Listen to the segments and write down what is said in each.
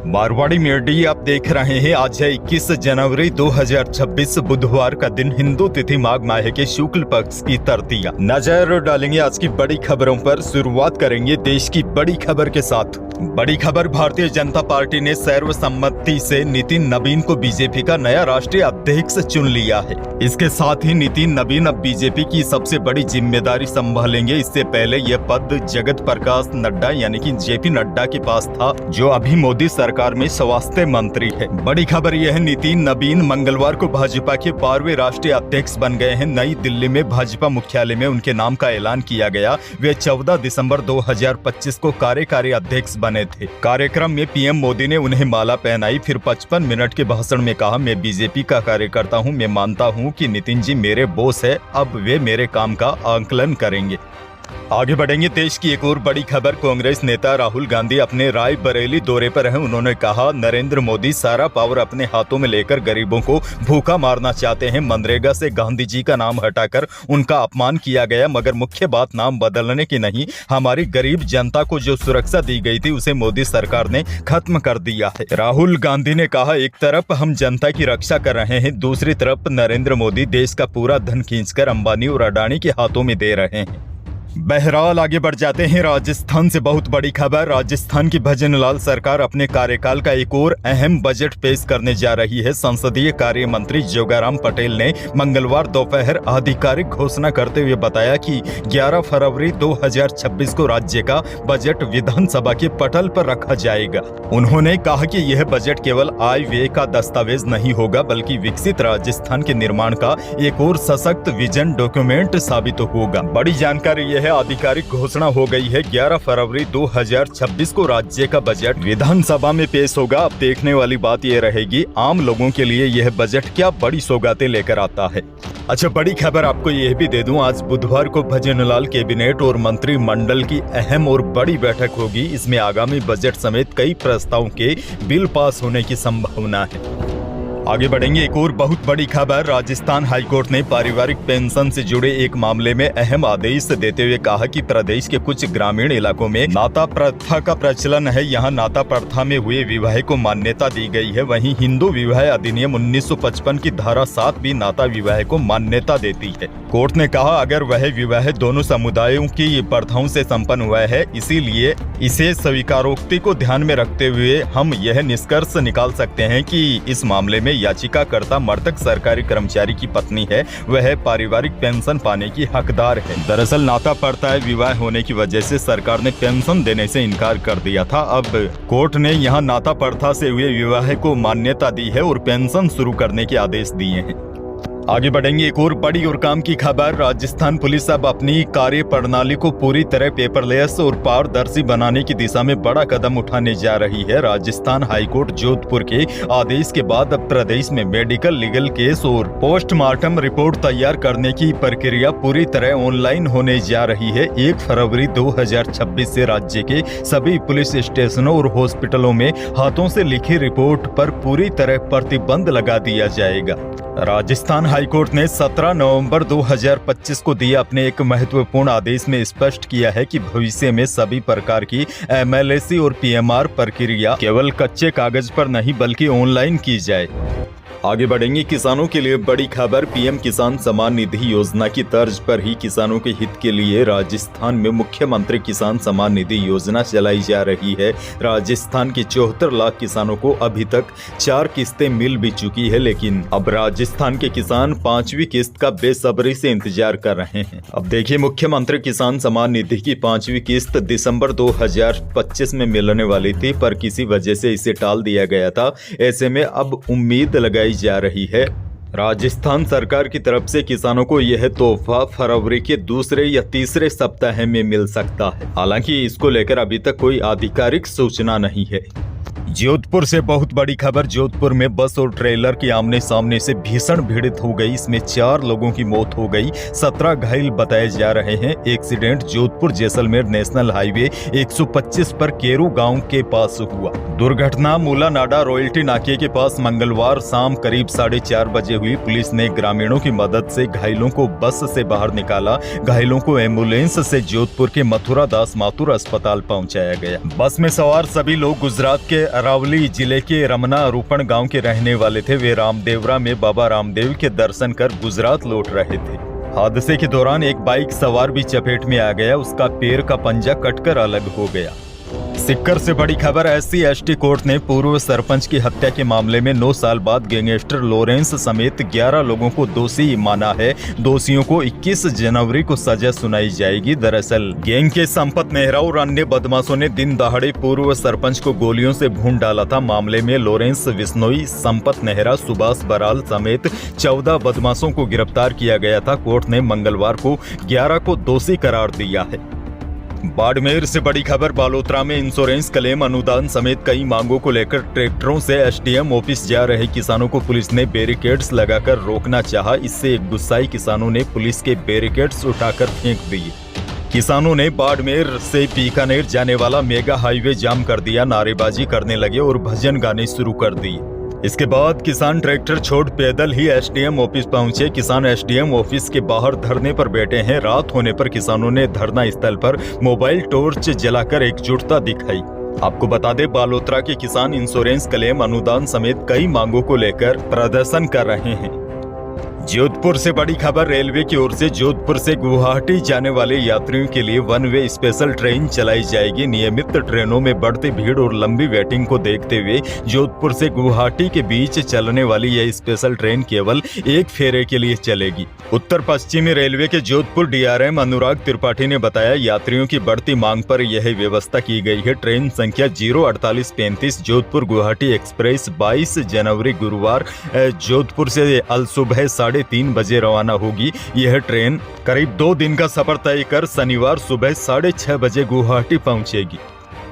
Marwari media आप देख रहे हैं। आज है 21 जनवरी 2026 बुधवार का दिन। हिंदू तिथि माघ माह के शुक्ल पक्ष की तृतीया। नजर डालेंगे आज की बड़ी खबरों पर। शुरुआत करेंगे देश की बड़ी खबर के साथ। बड़ी खबर, भारतीय जनता पार्टी ने सर्वसम्मति से नितिन नवीन को बीजेपी का नया राष्ट्रीय अध्यक्ष चुन लिया है। इसके साथ ही नितिन नवीन अब बीजेपी की सबसे बड़ी जिम्मेदारी संभालेंगे। इससे पहले यह पद जगत प्रकाश नड्डा यानी कि जेपी नड्डा के पास था, जो अभी मोदी सरकार में स्वास्थ्य मंत्री है। बड़ी खबर यह है, नितिन नवीन मंगलवार को भाजपा के 12वें राष्ट्रीय अध्यक्ष बन गए हैं। नई दिल्ली में भाजपा मुख्यालय में उनके नाम का ऐलान किया गया। वे 14 दिसंबर 2025 को कार्यकारी अध्यक्ष बने थे। कार्यक्रम में पीएम मोदी ने उन्हें माला पहनाई। फिर 55 मिनट के भाषण में कहा, मैं बीजेपी का कार्यकर्ता हूं। मैं मानता हूं कि नितिन जी मेरे बॉस है। अब वे मेरे काम का आकलन करेंगे। आगे बढ़ेंगे। देश की एक और बड़ी खबर, कांग्रेस नेता राहुल गांधी अपने रायबरेली दौरे पर हैं। उन्होंने कहा, नरेंद्र मोदी सारा पावर अपने हाथों में लेकर गरीबों को भूखा मारना चाहते हैं। मनरेगा से गांधी जी का नाम हटाकर उनका अपमान किया गया, मगर मुख्य बात नाम बदलने की नहीं, हमारी गरीब जनता को जो सुरक्षा दी गई थी उसे मोदी सरकार ने खत्म कर दिया है। राहुल गांधी ने कहा, एक तरफ हम जनता की रक्षा कर रहे हैं, दूसरी तरफ नरेंद्र मोदी देश का पूरा धन खींचकर अंबानी और अडानी के हाथों में दे रहे हैं। बहरहाल आगे बढ़ जाते हैं। राजस्थान से बहुत बड़ी खबर, राजस्थान की भजनलाल सरकार अपने कार्यकाल का एक और अहम बजट पेश करने जा रही है। संसदीय कार्य मंत्री जोगाराम पटेल ने मंगलवार दोपहर आधिकारिक घोषणा करते हुए बताया कि 11 फरवरी 2026 को राज्य का बजट विधानसभा के पटल पर रखा जाएगा। उन्होंने कहा कि यह बजट केवल आय व्यय का दस्तावेज नहीं होगा, बल्कि विकसित राजस्थान के निर्माण का एक और सशक्त विजन डॉक्यूमेंट साबित होगा। बड़ी जानकारी यह आधिकारिक घोषणा हो गई है। 11 फरवरी 2026 को राज्य का बजट विधानसभा में पेश होगा। अब देखने वाली बात यह रहेगी, आम लोगों के लिए यह बजट क्या बड़ी सौगातें लेकर आता है। अच्छा, बड़ी खबर आपको यह भी दे दूं, आज बुधवार को भजनलाल कैबिनेट और मंत्रिमंडल की अहम और बड़ी बैठक होगी। इसमें आगामी बजट समेत कई प्रस्तावों के बिल पास होने की संभावना है। आगे बढ़ेंगे। एक और बहुत बड़ी खबर, राजस्थान हाईकोर्ट ने पारिवारिक पेंशन से जुड़े एक मामले में अहम आदेश देते हुए कहा कि प्रदेश के कुछ ग्रामीण इलाकों में नाता प्रथा का प्रचलन है। यहाँ नाता प्रथा में हुए विवाह को मान्यता दी गई है। वहीं हिंदू विवाह अधिनियम 1955 की धारा 7 भी नाता विवाह को मान्यता देती है। कोर्ट ने कहा, अगर वह विवाह दोनों समुदायों की प्रथाओं से संपन्न हुआ है, इसीलिए इसे स्वीकारोक्ति को ध्यान में रखते हुए हम यह निष्कर्ष निकाल सकते हैं कि इस मामले में याचिकाकर्ता मृतक सरकारी कर्मचारी की पत्नी है, वह पारिवारिक पेंशन पाने की हकदार है। दरअसल नाता प्रथा विवाह होने की वजह से सरकार ने पेंशन देने से इनकार कर दिया था। अब कोर्ट ने यहां नाता प्रथा से हुए विवाह को मान्यता दी है और पेंशन शुरू करने के आदेश दिए हैं। आगे बढ़ेंगे। एक और बड़ी और काम की खबर, राजस्थान पुलिस अब अपनी कार्य प्रणाली को पूरी तरह पेपरलेस और पारदर्शी बनाने की दिशा में बड़ा कदम उठाने जा रही है। राजस्थान हाईकोर्ट जोधपुर के आदेश के बाद अब प्रदेश में मेडिकल लीगल केस और पोस्टमार्टम रिपोर्ट तैयार करने की प्रक्रिया पूरी तरह ऑनलाइन होने जा रही है। 1 फरवरी 2026 से राज्य के सभी पुलिस स्टेशनों और हॉस्पिटलों में हाथों से लिखी रिपोर्ट पर पूरी तरह प्रतिबंध लगा दिया जाएगा। राजस्थान हाईकोर्ट ने 17 नवंबर 2025 को दिए अपने एक महत्वपूर्ण आदेश में स्पष्ट किया है कि भविष्य में सभी प्रकार की एमएलएसी और पीएमआर प्रक्रिया केवल कच्चे कागज पर नहीं बल्कि ऑनलाइन की जाए। आगे बढ़ेंगे। किसानों के लिए बड़ी खबर, पीएम किसान सम्मान निधि योजना की तर्ज पर ही किसानों के हित के लिए राजस्थान में मुख्यमंत्री किसान सम्मान निधि योजना चलाई जा रही है। राजस्थान के 74 लाख किसानों को अभी तक 4 किस्तें मिल भी चुकी है, लेकिन अब राजस्थान के किसान 5वीं किस्त का बेसब्री से इंतजार कर रहे हैं। अब देखिए, मुख्यमंत्री किसान सम्मान निधि की 5वीं किस्त दिसंबर 2025 में मिलने वाली थी, पर किसी वजह से इसे टाल दिया गया था। ऐसे में अब उम्मीद लगाई जा रही है राजस्थान सरकार की तरफ से किसानों को यह तोहफा फरवरी के दूसरे या तीसरे सप्ताह में मिल सकता है। हालांकि इसको लेकर अभी तक कोई आधिकारिक सूचना नहीं है। जोधपुर से बहुत बड़ी खबर, जोधपुर में बस और ट्रेलर की आमने सामने से भीषण भिड़ंत हो गई। इसमें 4 लोगों की मौत हो गई, 17 घायल बताए जा रहे हैं। Accident Jodhpur Jaisalmer national highway 125 पर केरू गांव के पास हुआ। दुर्घटना मूला नाडा रॉयल्टी नाके के पास मंगलवार शाम करीब 4:30 बजे हुई। पुलिस ने ग्रामीणों की मदद से घायलों को बस से बाहर निकाला। घायलों को एम्बुलेंस से जोधपुर के मथुरा दास माथुर अस्पताल पहुंचाया गया। बस में सवार सभी लोग गुजरात के अरावली जिले के रमना रूपण गांव के रहने वाले थे। वे रामदेवरा में बाबा रामदेव के दर्शन कर गुजरात लौट रहे थे। हादसे के दौरान एक बाइक सवार भी चपेट में आ गया। उसका पैर का पंजा कटकर अलग हो गया। सिक्कर से बड़ी खबर। SC/ST कोर्ट ने पूर्व सरपंच की हत्या के मामले में 9 साल बाद गैंगस्टर लॉरेंस समेत 11 लोगों को दोषी माना है। दोषियों को 21 जनवरी को सजा सुनाई जाएगी। दरअसल गैंग के संपत नेहरा और अन्य बदमाशों ने दिन दहाड़े पूर्व सरपंच को गोलियों से भून डाला था। मामले में लॉरेंस बिश्नोई, संपत नेहरा, सुभाष बराल समेत 14 बदमाशों को गिरफ्तार किया गया था। कोर्ट ने मंगलवार को 11 को दोषी करार दिया है। बाड़मेर से बड़ी खबर। बालोतरा में इंश्योरेंस क्लेम अनुदान समेत कई मांगों को लेकर ट्रैक्टरों से SDM ऑफिस जा रहे किसानों को पुलिस ने बैरिकेड्स लगाकर रोकना चाहा। इससे गुस्साए किसानों ने पुलिस के बैरिकेड्स उठाकर फेंक दिए। किसानों ने बाड़मेर से बीकानेर जाने वाला मेगा हाईवे जाम कर दिया, नारेबाजी करने लगे और भजन गाने शुरू कर दिए। इसके बाद किसान ट्रैक्टर छोड़ पैदल ही SDM ऑफिस पहुंचे। किसान SDM ऑफिस के बाहर धरने पर बैठे हैं। रात होने पर किसानों ने धरना स्थल पर मोबाइल टॉर्च जलाकर एकजुटता दिखाई। आपको बता दें, बालोतरा के किसान इंश्योरेंस क्लेम अनुदान समेत कई मांगों को लेकर प्रदर्शन कर रहे हैं। जोधपुर से बड़ी खबर। रेलवे की ओर से जोधपुर से गुवाहाटी जाने वाले यात्रियों के लिए 1 वे स्पेशल ट्रेन चलाई जाएगी। नियमित ट्रेनों में बढ़ती भीड़ और लंबी वेटिंग को देखते हुए जोधपुर से गुवाहाटी के बीच चलने वाली यह स्पेशल ट्रेन केवल एक फेरे के लिए चलेगी। उत्तर पश्चिमी रेलवे के जोधपुर DRM अनुराग त्रिपाठी ने बताया, यात्रियों की बढ़ती मांग पर यह व्यवस्था की गई है। ट्रेन संख्या 04835 जोधपुर गुवाहाटी एक्सप्रेस 22 जनवरी गुरुवार जोधपुर से अल सुबह 3:30 बजे रवाना होगी। यह ट्रेन करीब 2 दिन का सफर तय कर शनिवार सुबह 6:30 बजे गुवाहाटी पहुंचेगी।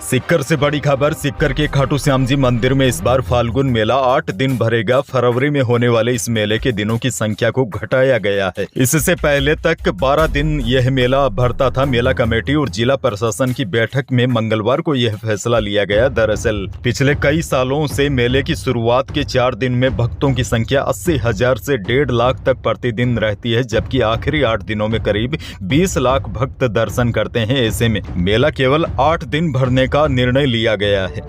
सिक्कर से बड़ी खबर। सिक्कर के खाटू श्याम जी मंदिर में इस बार फाल्गुन मेला 8 दिन भरेगा। फरवरी में होने वाले इस मेले के दिनों की संख्या को घटाया गया है। इससे पहले तक 12 दिन यह मेला भरता था। मेला कमेटी और जिला प्रशासन की बैठक में मंगलवार को यह फैसला लिया गया। दरअसल पिछले कई सालों से मेले की शुरुआत के 4 दिन में भक्तों की संख्या 80,000 से 1.5 लाख तक प्रतिदिन रहती है, जबकि आखिरी 8 दिनों में करीब 20 लाख भक्त दर्शन करते हैं। ऐसे में मेला केवल 8 दिन भरने का निर्णय लिया गया है।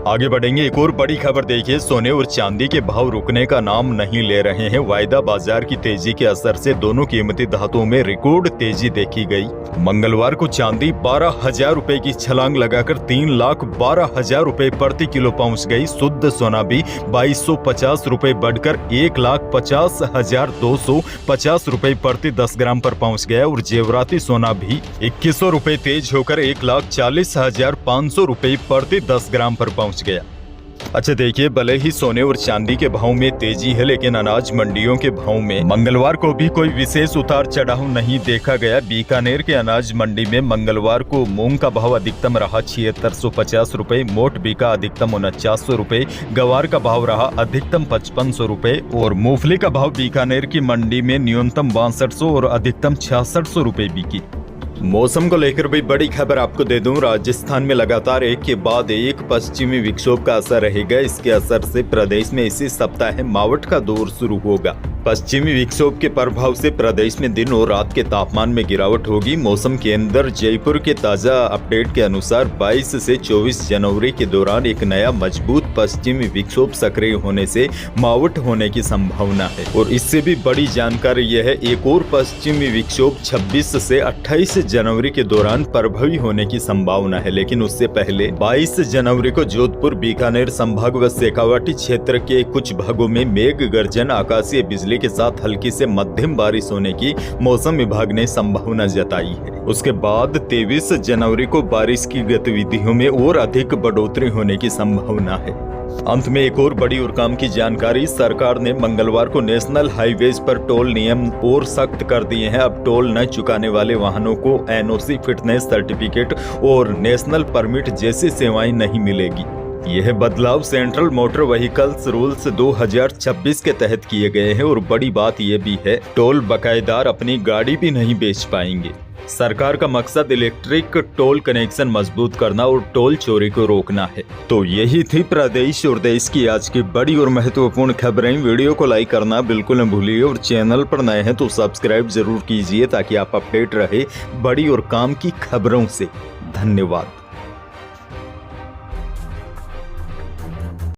आगे बढ़ेंगे। एक और बड़ी खबर देखिए। सोने और चांदी के भाव रुकने का नाम नहीं ले रहे हैं। वायदा बाजार की तेजी के असर से दोनों कीमती धातुओं में रिकॉर्ड तेजी देखी गई। मंगलवार को चांदी 12,000 रुपए की छलांग लगाकर 3,12,000 रुपए प्रति किलो पहुंच गई। शुद्ध सोना भी 2,250 रुपए बढ़कर 1,50,250 रुपए प्रति 10 ग्राम पर पहुंच गया और जेवराती सोना भी 2,100 रुपए तेज होकर 1,40,500 रुपए प्रति 10 ग्राम पर पहुंच गया। अच्छा देखिए, भले ही सोने और चांदी के भाव में तेजी है, लेकिन अनाज मंडियों के भाव में मंगलवार को भी कोई विशेष उतार चढ़ाव नहीं देखा गया। बीकानेर के अनाज मंडी में मंगलवार को मूंग का भाव अधिकतम रहा 7650 रुपए, मोट बिका अधिकतम 4900 रुपए, गवार का भाव रहा अधिकतम 5500 रुपए और मूंगफली का भाव बीकानेर की मंडी में न्यूनतम 6200 और अधिकतम 6600 रुपए बिकी। मौसम को लेकर भी बड़ी खबर आपको दे दूं। राजस्थान में लगातार एक के बाद एक पश्चिमी विक्षोभ का असर रहेगा। इसके असर से प्रदेश में इसी सप्ताह मावठ का दौर शुरू होगा। पश्चिमी विक्षोभ के प्रभाव से प्रदेश में दिन और रात के तापमान में गिरावट होगी। मौसम केंद्र जयपुर के ताजा अपडेट के अनुसार 22 से 24 जनवरी के दौरान एक नया मजबूत पश्चिमी विक्षोभ सक्रिय होने से मावठ होने की संभावना है। और इससे भी बड़ी जानकारी यह है, एक और पश्चिमी विक्षोभ 26 से 28 जनवरी के दौरान प्रभावी होने की संभावना है। लेकिन उससे पहले 22 जनवरी को जोधपुर, बीकानेर संभाग व शेखावाटी क्षेत्र के कुछ भागों में मेघ गर्जन, आकाशीय बिजली के साथ हल्की से मध्यम बारिश होने की मौसम विभाग ने संभावना जताई है। उसके बाद 23 जनवरी को बारिश की गतिविधियों में और अधिक बढ़ोतरी होने की संभावना है। अंत में एक और बड़ी और काम की जानकारी। सरकार ने मंगलवार को नेशनल हाईवेज पर टोल नियम और सख्त कर दिए हैं। अब टोल न चुकाने वाले वाहनों को NOC, फिटनेस सर्टिफिकेट और नेशनल परमिट जैसी सेवाएं नहीं मिलेगी। यह बदलाव सेंट्रल मोटर व्हीकल्स रूल्स 2026 के तहत किए गए हैं और बड़ी बात यह भी है, टोल बकायेदार अपनी गाड़ी भी नहीं बेच पाएंगे। सरकार का मकसद इलेक्ट्रिक टोल कनेक्शन मजबूत करना और टोल चोरी को रोकना है। तो यही थी प्रदेश और देश की आज की बड़ी और महत्वपूर्ण खबरें। वीडियो को लाइक करना बिल्कुल न भूलिए और चैनल पर नए हैं तो सब्सक्राइब जरूर कीजिए ताकि आप अपडेट रहे बड़ी और काम की खबरों से। धन्यवाद।